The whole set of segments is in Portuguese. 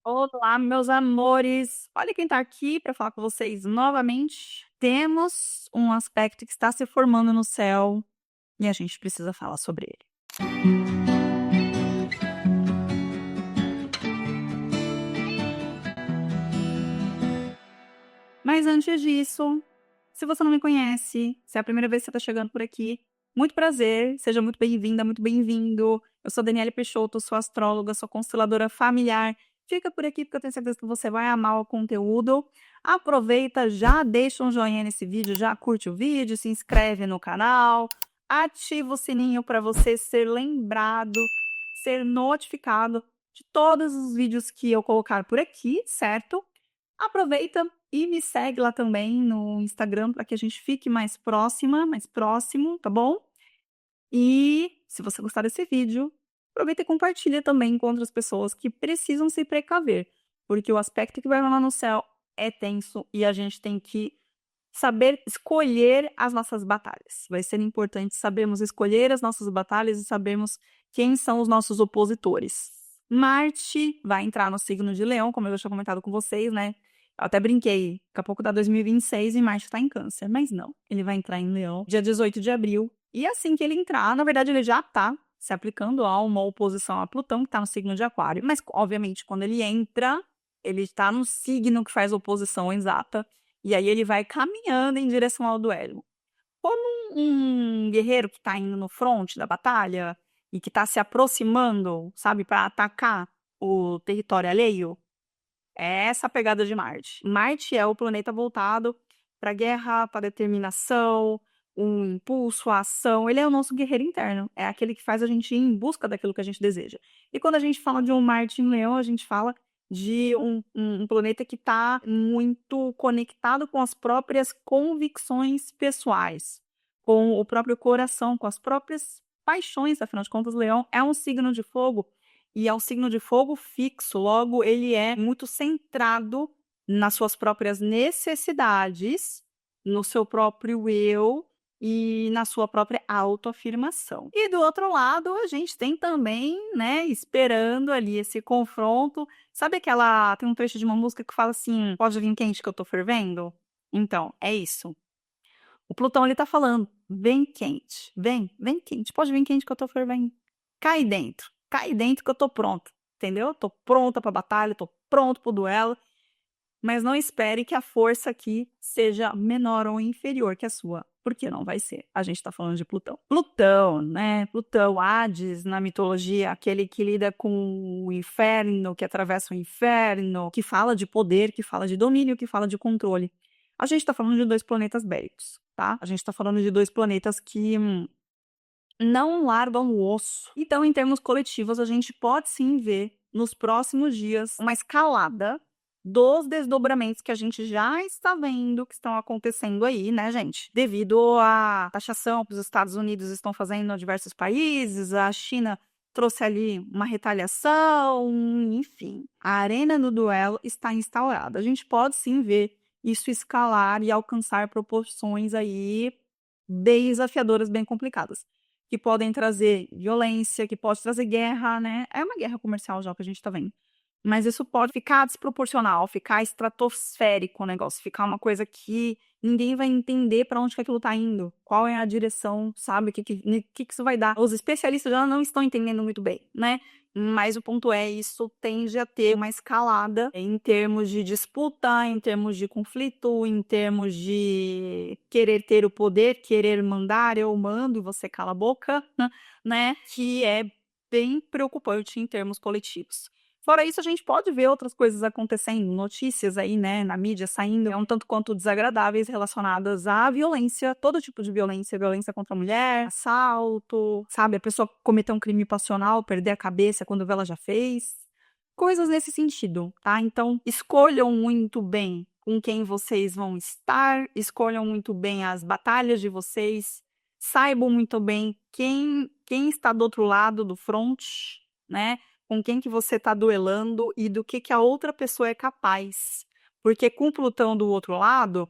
Olá, meus amores! Olha quem tá aqui para falar com vocês novamente. Temos um aspecto que está se formando no céu e a gente precisa falar sobre ele. Mas antes disso, se você não me conhece, se é a primeira vez que você está chegando por aqui, muito prazer, seja muito bem-vinda, muito bem-vindo. Eu sou Daniele Peixoto, sou astróloga, sou consteladora familiar. Fica por aqui porque eu tenho certeza que você vai amar o conteúdo. Aproveita, já deixa um joinha nesse vídeo, já curte o vídeo, se inscreve no canal, ativa o sininho para você ser lembrado, ser notificado de todos os vídeos que eu colocar por aqui, certo? Aproveita e me segue lá também no Instagram para que a gente fique mais próxima, mais próximo, tá bom? E se você gostar desse vídeo, aproveita e compartilha também com outras pessoas que precisam se precaver, porque o aspecto que vai rolar no céu é tenso e a gente tem que saber escolher as nossas batalhas. Vai ser importante sabermos escolher as nossas batalhas e sabermos quem são os nossos opositores. Marte vai entrar no signo de Leão, como eu já tinha comentado com vocês, né? Eu até brinquei, daqui a pouco dá 2026 e Marte está em Câncer, mas não, ele vai entrar em Leão dia 18 de abril. E assim que ele entrar, na verdade ele já está se aplicando a uma oposição a Plutão, que está no signo de Aquário, mas obviamente quando ele entra, ele está no signo que faz oposição exata, e aí ele vai caminhando em direção ao duelo. Como um guerreiro que está indo no fronte da batalha e que está se aproximando, sabe, para atacar o território alheio, é essa a pegada de Marte. Marte é o planeta voltado para guerra, para determinação, um impulso, a ação. Ele é o nosso guerreiro interno. É aquele que faz a gente ir em busca daquilo que a gente deseja. E quando a gente fala de um Marte em Leão, a gente fala de um planeta que está muito conectado com as próprias convicções pessoais, com o próprio coração, com as próprias paixões. Afinal de contas, Leão é um signo de fogo e é um signo de fogo fixo, logo ele é muito centrado nas suas próprias necessidades, no seu próprio eu e na sua própria autoafirmação. E do outro lado, a gente tem também, né, esperando ali esse confronto. Sabe aquela tem um trecho de uma música que fala assim: "Pode vir quente que eu tô fervendo"? Então, é isso. O Plutão ele tá falando: "Vem quente, vem quente, pode vir quente que eu tô fervendo. Cai dentro que eu tô pronta", entendeu? Tô pronta pra batalha, tô pronto para o duelo, mas não espere que a força aqui seja menor ou inferior que a sua, porque não vai ser. A gente tá falando de Plutão. Plutão, né? Plutão, Hades na mitologia, aquele que lida com o inferno, que atravessa o inferno, que fala de poder, que fala de domínio, que fala de controle. A gente tá falando de 2 planetas bélicos, tá? A gente tá falando de 2 planetas que não largam o osso. Então, em termos coletivos, a gente pode sim ver nos próximos dias uma escalada dos desdobramentos que a gente já está vendo que estão acontecendo aí, né, gente? Devido à taxação que os Estados Unidos estão fazendo em diversos países, a China trouxe ali uma retaliação, enfim. A arena do duelo está instaurada. A gente pode sim ver isso escalar e alcançar proporções aí desafiadoras, bem complicadas, que podem trazer violência, que pode trazer guerra, né? É uma guerra comercial já que a gente tá vendo. Mas isso pode ficar desproporcional, ficar estratosférico o negócio, ficar uma coisa que ninguém vai entender para onde que aquilo tá indo, qual é a direção, sabe, o que isso vai dar. Os especialistas já não estão entendendo muito bem, né? Mas o ponto é, isso tende a ter uma escalada em termos de disputa, em termos de conflito, em termos de querer ter o poder, querer mandar, eu mando e você cala a boca, né? Que é bem preocupante em termos coletivos. Fora isso, a gente pode ver outras coisas acontecendo, notícias aí, né, na mídia saindo, um tanto quanto desagradáveis relacionadas à violência, todo tipo de violência, violência contra a mulher, assalto, sabe, a pessoa cometer um crime passional, perder a cabeça quando vê ela já fez, coisas nesse sentido, tá? Então, escolham muito bem com quem vocês vão estar, escolham muito bem as batalhas de vocês, saibam muito bem quem está do outro lado do fronte, né? Com quem que você está duelando e do que a outra pessoa é capaz. Porque com o Plutão do outro lado,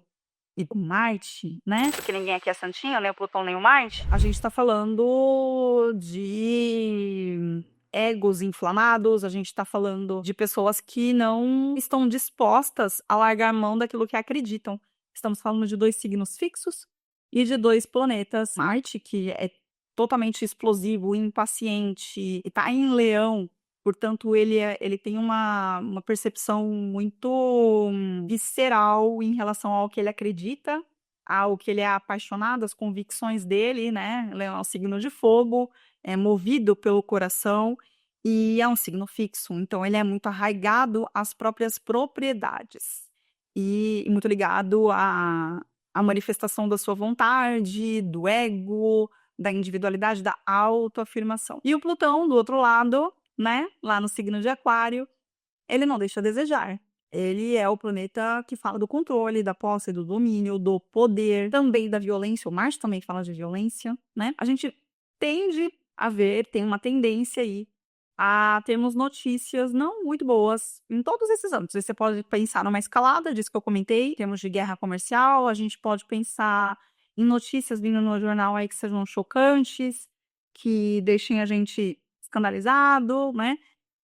e com Marte, né? Porque ninguém aqui é santinho, nem o Plutão nem o Marte. A gente está falando de egos inflamados, a gente está falando de pessoas que não estão dispostas a largar mão daquilo que acreditam. Estamos falando de 2 signos fixos e de 2 planetas. Marte, que é totalmente explosivo, impaciente, e está em Leão, portanto, ele tem uma percepção muito visceral em relação ao que ele acredita, ao que ele é apaixonado, as convicções dele, né? Leão é um signo de fogo, é movido pelo coração e é um signo fixo. Então, ele é muito arraigado às próprias propriedades e muito ligado à manifestação da sua vontade, do ego, da individualidade, da autoafirmação. E o Plutão, do outro lado, né, lá no signo de Aquário, ele não deixa a desejar. Ele é o planeta que fala do controle, da posse, do domínio, do poder, também da violência. O Marte também fala de violência, né? A gente tende a ver, tem uma tendência aí a termos notícias não muito boas em todos esses âmbitos. Você pode pensar numa escalada disso que eu comentei, em termos de guerra comercial, a gente pode pensar em notícias vindo no jornal aí que sejam chocantes, que deixem a gente escandalizado, né?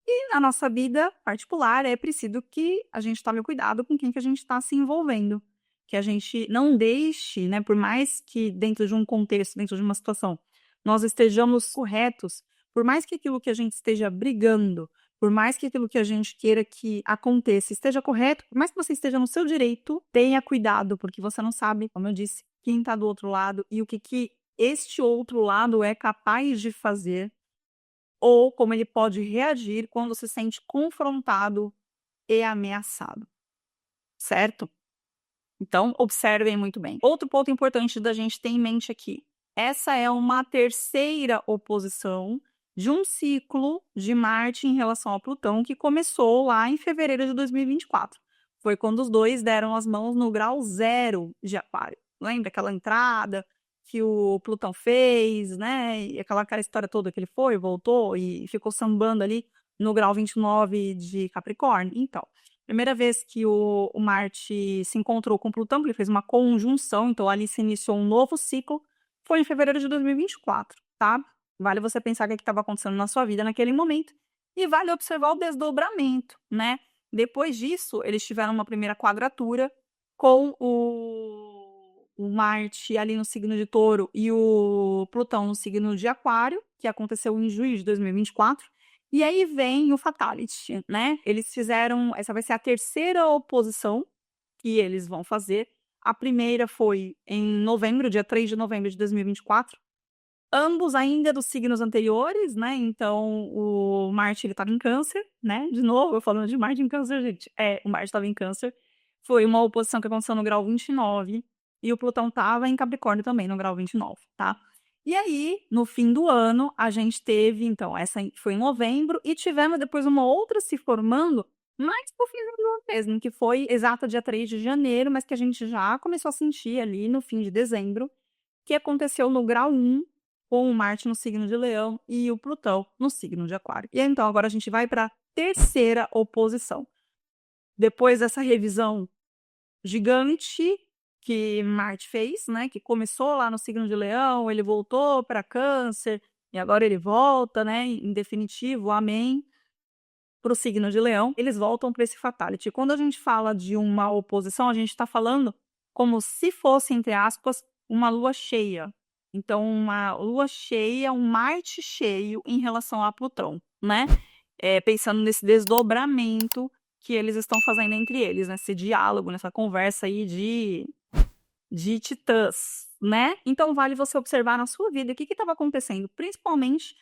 E na nossa vida particular é preciso que a gente tome cuidado com quem que a gente está se envolvendo. Que a gente não deixe, né, por mais que dentro de um contexto, dentro de uma situação, nós estejamos corretos, por mais que aquilo que a gente esteja brigando, por mais que aquilo que a gente queira que aconteça esteja correto, por mais que você esteja no seu direito, tenha cuidado, porque você não sabe, como eu disse, quem está do outro lado e o que este outro lado é capaz de fazer ou como ele pode reagir quando se sente confrontado e ameaçado, certo? Então, observem muito bem. Outro ponto importante da gente ter em mente aqui: essa é uma terceira oposição de um ciclo de Marte em relação a Plutão que começou lá em fevereiro de 2024. Foi quando os dois deram as mãos no grau 0 de Aquário. Lembra aquela entrada que o Plutão fez, né? E aquela história toda que ele foi, voltou e ficou sambando ali no grau 29 de Capricórnio? Então, primeira vez que o Marte se encontrou com Plutão, ele fez uma conjunção, então ali se iniciou um novo ciclo, foi em fevereiro de 2024, tá? Vale você pensar o que estava acontecendo na sua vida naquele momento e vale observar o desdobramento, né? Depois disso, eles tiveram uma primeira quadratura com o Marte ali no signo de Touro e o Plutão no signo de Aquário, que aconteceu em julho de 2024. E aí vem o Fatality, né? Eles fizeram, essa vai ser a terceira oposição que eles vão fazer. A primeira foi em novembro, dia 3 de novembro de 2024. Ambos ainda dos signos anteriores, né? Então, o Marte, ele estava em Câncer, né? De novo, eu falando de Marte em Câncer, gente. O Marte estava em Câncer. Foi uma oposição que aconteceu no grau 29. E o Plutão estava em Capricórnio também, no grau 29, tá? E aí, no fim do ano, a gente teve, então, essa foi em novembro, e tivemos depois uma outra se formando, mais pro fim do ano mesmo, que foi exato dia 3 de janeiro, mas que a gente já começou a sentir ali no fim de dezembro, que aconteceu no grau 1, com o Marte no signo de Leão e o Plutão no signo de Aquário. E então, agora a gente vai para a terceira oposição. Depois dessa revisão gigante que Marte fez, né, que começou lá no signo de Leão, ele voltou para Câncer e agora ele volta, né, em definitivo, amém, para o signo de Leão. Eles voltam para esse Fatality. Quando a gente fala de uma oposição, a gente está falando como se fosse, entre aspas, uma lua cheia. Então, uma lua cheia, um Marte cheio em relação a Plutão, né? Pensando nesse desdobramento que eles estão fazendo entre eles, nesse diálogo, nessa conversa aí de titãs, né? Então, vale você observar na sua vida o que estava acontecendo, principalmente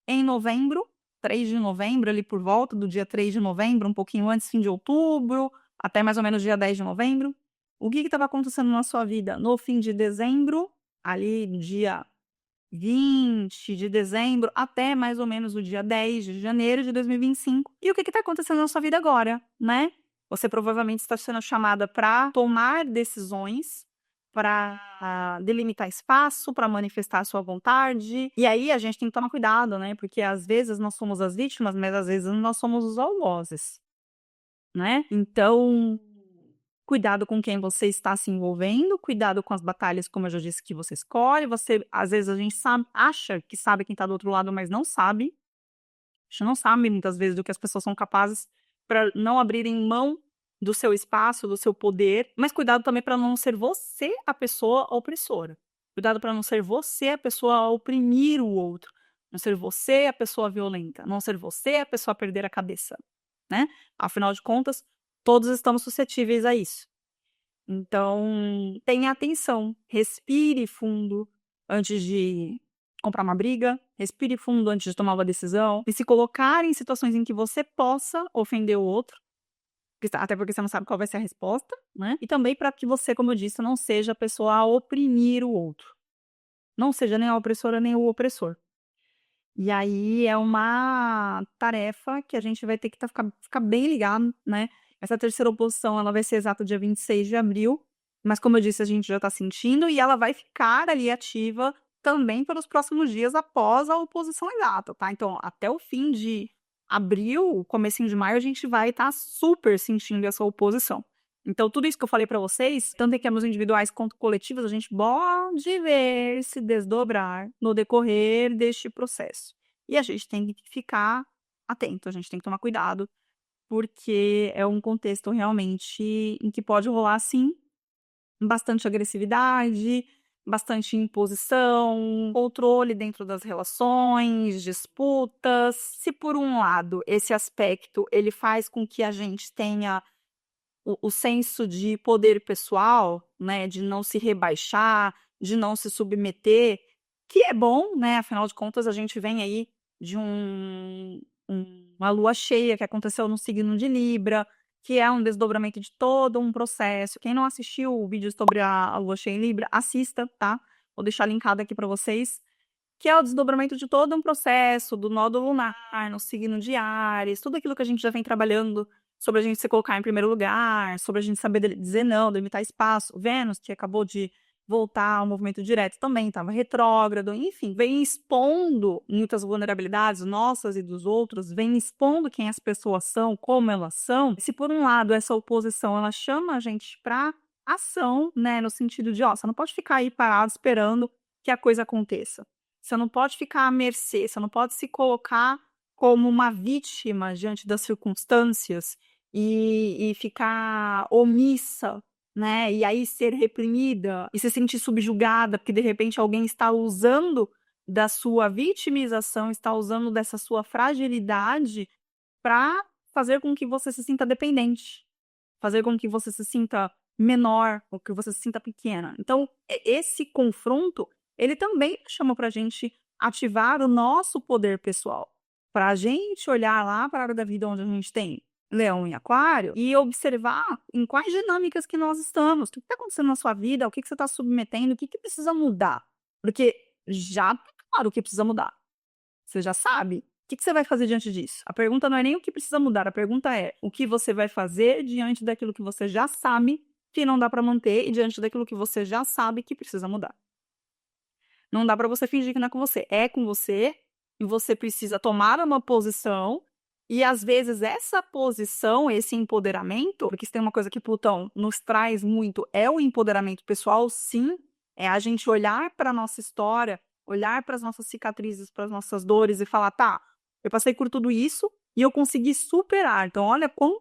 em novembro, 3 de novembro, ali por volta do dia 3 de novembro, um pouquinho antes, fim de outubro, até mais ou menos dia 10 de novembro. O que estava acontecendo na sua vida no fim de dezembro, ali no dia 20 de dezembro, até mais ou menos o dia 10 de janeiro de 2025. E o que está acontecendo na sua vida agora, né? Você provavelmente está sendo chamada para tomar decisões, para delimitar espaço, para manifestar a sua vontade. E aí a gente tem que tomar cuidado, né? Porque às vezes nós somos as vítimas, mas às vezes nós somos os algozes, né? Então, cuidado com quem você está se envolvendo, cuidado com as batalhas, como eu já disse, que você escolhe. Às vezes a gente acha que sabe quem está do outro lado, mas não sabe. A gente não sabe muitas vezes do que as pessoas são capazes para não abrirem mão do seu espaço, do seu poder, mas cuidado também para não ser você a pessoa opressora. Cuidado para não ser você a pessoa a oprimir o outro, não ser você a pessoa violenta, não ser você a pessoa a perder a cabeça, né? Afinal de contas, todos estamos suscetíveis a isso. Então, tenha atenção, respire fundo antes de comprar uma briga, respire fundo antes de tomar uma decisão e se colocar em situações em que você possa ofender o outro, até porque você não sabe qual vai ser a resposta, né? E também para que você, como eu disse, não seja a pessoa a oprimir o outro. Não seja nem a opressora nem o opressor. E aí é uma tarefa que a gente vai ter que ficar bem ligado, né? Essa terceira oposição, ela vai ser exata dia 26 de abril, mas como eu disse, a gente já está sentindo e ela vai ficar ali ativa também pelos próximos dias após a oposição exata, tá? Então, até o fim de abril, comecinho de maio, a gente vai estar super sentindo essa oposição. Então, tudo isso que eu falei para vocês, tanto em termos individuais quanto coletivos, a gente pode ver se desdobrar no decorrer deste processo. E a gente tem que ficar atento, a gente tem que tomar cuidado, porque é um contexto realmente em que pode rolar, sim, bastante agressividade, bastante imposição, controle dentro das relações, disputas. Se por um lado esse aspecto ele faz com que a gente tenha o senso de poder pessoal, né, de não se rebaixar, de não se submeter, que é bom, né, afinal de contas a gente vem aí de uma lua cheia que aconteceu no signo de Libra, que é um desdobramento de todo um processo. Quem não assistiu o vídeo sobre a lua cheia em Libra, assista, tá? Vou deixar linkado aqui para vocês, que é o desdobramento de todo um processo, do nó do lunar, no signo de Áries, tudo aquilo que a gente já vem trabalhando sobre a gente se colocar em primeiro lugar, sobre a gente saber dizer não, delimitar espaço. Vênus, que acabou de voltar ao movimento direto, também estava retrógrado, enfim, vem expondo muitas vulnerabilidades nossas e dos outros, vem expondo quem as pessoas são, como elas são. Se por um lado essa oposição ela chama a gente para ação, né, no sentido de, ó, você não pode ficar aí parado esperando que a coisa aconteça. Você não pode ficar à mercê, você não pode se colocar como uma vítima diante das circunstâncias e ficar omissa, né? E aí ser reprimida e se sentir subjugada, porque de repente alguém está usando da sua vitimização, está usando dessa sua fragilidade para fazer com que você se sinta dependente, fazer com que você se sinta menor, ou que você se sinta pequena. Então, esse confronto, ele também chama para a gente ativar o nosso poder pessoal, para a gente olhar lá para a área da vida onde a gente tem Leão e Aquário e observar em quais dinâmicas que nós estamos, o que está acontecendo na sua vida, o que você está submetendo, o que precisa mudar, porque já está claro o que precisa mudar. Você já sabe. O que você vai fazer diante disso? A pergunta não é nem o que precisa mudar, a pergunta é o que você vai fazer diante daquilo que você já sabe que não dá para manter e diante daquilo que você já sabe que precisa mudar. Não dá para você fingir que não é com você. É com você e você precisa tomar uma posição e às vezes essa posição, esse empoderamento, porque se tem uma coisa que Plutão nos traz muito, é o empoderamento pessoal, sim, é a gente olhar para a nossa história, olhar para as nossas cicatrizes, para as nossas dores e falar, tá, eu passei por tudo isso e eu consegui superar. Então, olha quão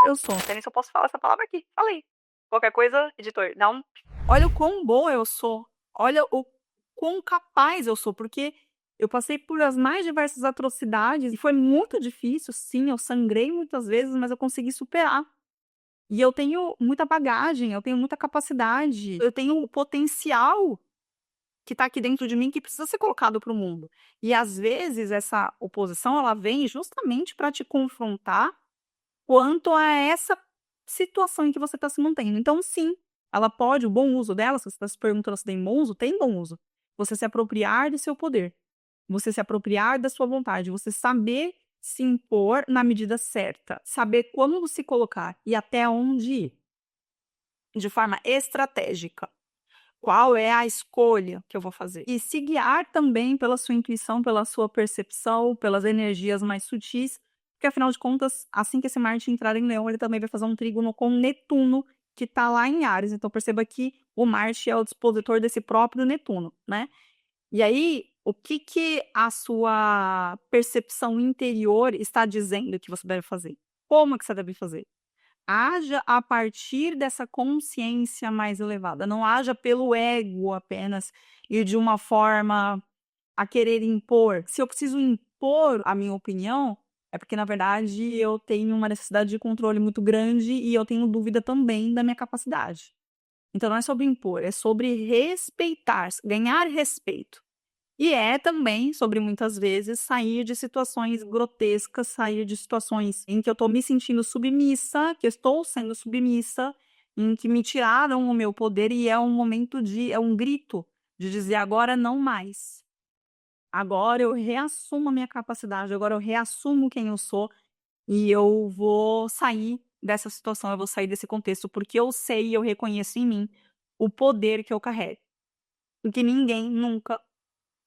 eu sou. Não sei nem se eu posso falar essa palavra aqui. Falei. Qualquer coisa, editor, dá um. Olha o quão boa eu sou. Olha o quão capaz eu sou, porque eu passei por as mais diversas atrocidades e foi muito difícil, sim, eu sangrei muitas vezes, mas eu consegui superar. E eu tenho muita bagagem, eu tenho muita capacidade, eu tenho o potencial que está aqui dentro de mim que precisa ser colocado para o mundo. E às vezes essa oposição ela vem justamente para te confrontar quanto a essa situação em que você está se mantendo. Então, sim, ela pode, o bom uso dela, se você está se perguntando se tem bom uso, tem bom uso. Você se apropriar do seu poder, você se apropriar da sua vontade, você saber se impor na medida certa, saber como se colocar e até onde ir, de forma estratégica. Qual é a escolha que eu vou fazer? E se guiar também pela sua intuição, pela sua percepção, pelas energias mais sutis, porque afinal de contas, assim que esse Marte entrar em Leão, ele também vai fazer um trígono com Netuno, que está lá em Áries. Então perceba que o Marte é o dispositor desse próprio Netuno, né? E aí, O que que a sua percepção interior está dizendo que você deve fazer? Como que você deve fazer? Haja a partir dessa consciência mais elevada, não haja pelo ego apenas e de uma forma a querer impor. Se eu preciso impor a minha opinião, é porque na verdade eu tenho uma necessidade de controle muito grande e eu tenho dúvida também da minha capacidade. Então não é sobre impor, é sobre respeitar, ganhar respeito. E é também sobre, muitas vezes, sair de situações grotescas, sair de situações em que eu estou me sentindo submissa, que eu estou sendo submissa, em que me tiraram o meu poder e é um momento é um grito de dizer agora não mais. Agora eu reassumo a minha capacidade, agora eu reassumo quem eu sou e eu vou sair dessa situação, eu vou sair desse contexto, porque eu sei, eu reconheço em mim o poder que eu carrego, e que ninguém nunca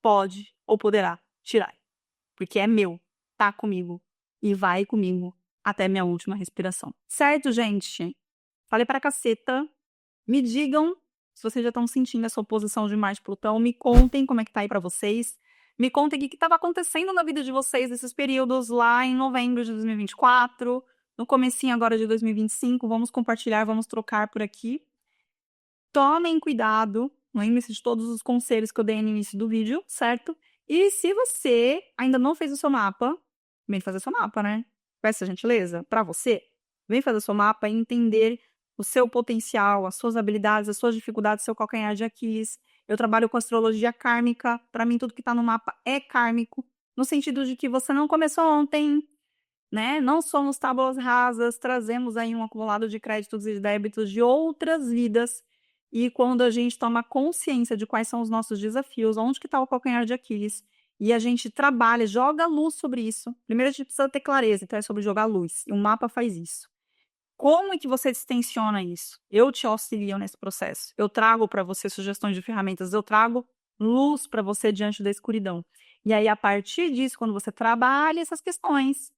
pode ou poderá tirar, porque é meu, tá comigo e vai comigo até minha última respiração. Certo, gente? Falei pra caceta. Me digam se vocês já estão sentindo essa oposição de Marte e Plutão, me contem como é que tá aí pra vocês. Me contem o que estava acontecendo na vida de vocês nesses períodos lá em novembro de 2024, no comecinho agora de 2025. Vamos compartilhar, vamos trocar por aqui. Tomem cuidado, lembre-se de todos os conselhos que eu dei no início do vídeo, certo? E se você ainda não fez o seu mapa, vem fazer seu mapa, né? Peço a gentileza, para você, vem fazer seu mapa e entender o seu potencial, as suas habilidades, as suas dificuldades, seu calcanhar de Aquiles. Eu trabalho com astrologia kármica, para mim tudo que tá no mapa é kármico, no sentido de que você não começou ontem, né? Não somos tábuas rasas, trazemos aí um acumulado de créditos e débitos de outras vidas. E quando a gente toma consciência de quais são os nossos desafios, onde que está o calcanhar de Aquiles, e a gente trabalha, joga luz sobre isso. Primeiro a gente precisa ter clareza, então é sobre jogar luz. E o mapa faz isso. Como é que você distensiona isso? Eu te auxilio nesse processo. Eu trago para você sugestões de ferramentas, eu trago luz para você diante da escuridão. E aí, a partir disso, quando você trabalha essas questões,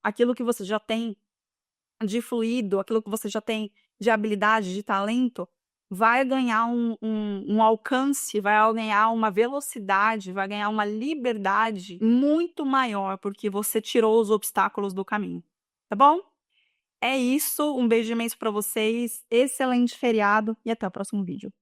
aquilo que você já tem de fluido, aquilo que você já tem de habilidade, de talento, vai ganhar um alcance, vai ganhar uma velocidade, vai ganhar uma liberdade muito maior, porque você tirou os obstáculos do caminho. Tá bom? É isso, um beijo imenso para vocês, excelente feriado e até o próximo vídeo.